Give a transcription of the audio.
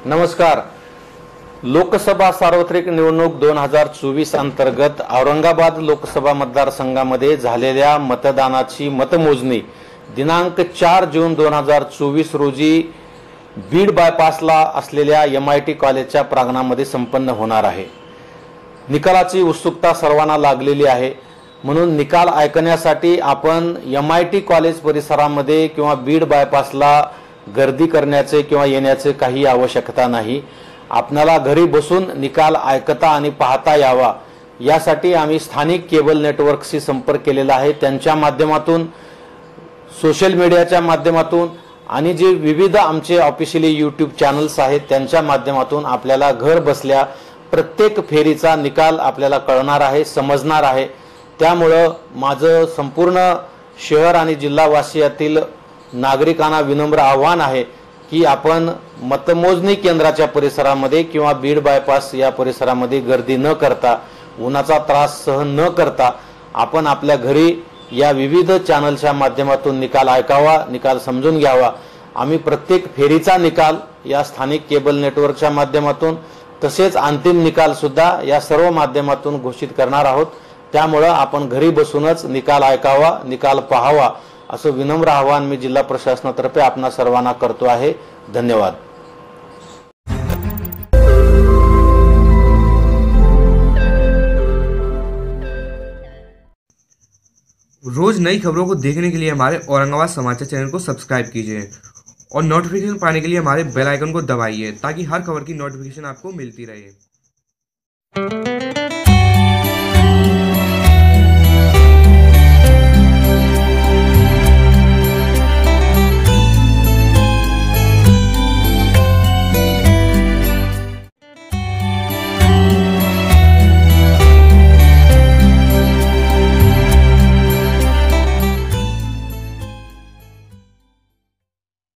नमस्कार। लोकसभा सार्वत्रिक निवडणूक 2024 अंतर्गत औरंगाबाद लोकसभा मतदारसंघामध्ये झालेल्या मतदानाची मतमोजणी दिनांक 4 जून 2024 रोजी बीड बायपासला असलेल्या MIT कॉलेजच्या प्रांगणामध्ये संपन्न होणार आहे। निकालाची उत्सुकता सर्वांना लागलेली आहे, म्हणून निकाल ऐकण्यासाठी आपण MIT कॉलेज परिसरामध्ये किंवा बीड बायपासला गर्दी करण्याचे किंवा येण्याचे काही आवश्यकता नाही। आपल्याला घरी बसून निकाल ऐकता आणि पाहता यावा यासाठी आम्ही स्थानिक केबल नेटवर्कशी संपर्क केलेला आहे। त्यांच्या माध्यमातून, सोशल मीडियाच्या माध्यमातून आणि जे विविध आमचे ऑफिशियली YouTube चॅनल्स आहेत त्यांच्या माध्यमातून आपल्याला घर बसल्या प्रत्येक फेरीचा निकाल आपल्याला कळणार आहे, समजणार आहे। त्यामुळे माझं संपूर्ण शहर आणि जिल्हावासियातील नागरिकांना विनम्र आव्हान आहे की आपण मतमोजणी केंद्राच्या परिसरामध्ये किंवा बीड बायपास या परिसरामध्ये गर्दी न करता, उन्हाचा त्रास सहन न करता आपण आपल्या घरी या विविध चॅनलच्या माध्यमातून निकाल ऐकावा, निकाल समजून घ्यावा। आम्ही प्रत्येक फेरीचा निकाल या स्थानिक केबल नेटवर्कच्या माध्यमातून तसेच अंतिम निकाल सुद्धा या सर्व माध्यमातून घोषित करणार आहोत। त्यामुळे आपण घरी बसूनच निकाल ऐकावा, निकाल पाहावा असं विनम्र आवाहन मी जिल्हा प्रशासनातर्फे आपणा सर्वांना करतो आहे। धन्यवाद। रोज नई खबरों को देखने के लिए हमारे औरंगाबाद समाचार चैनल को सब्सक्राइब कीजिए और नोटिफिकेशन पाने के लिए हमारे बेल आइकन को दबाइए ताकि हर खबर की नोटिफिकेशन आपको मिलती रहे।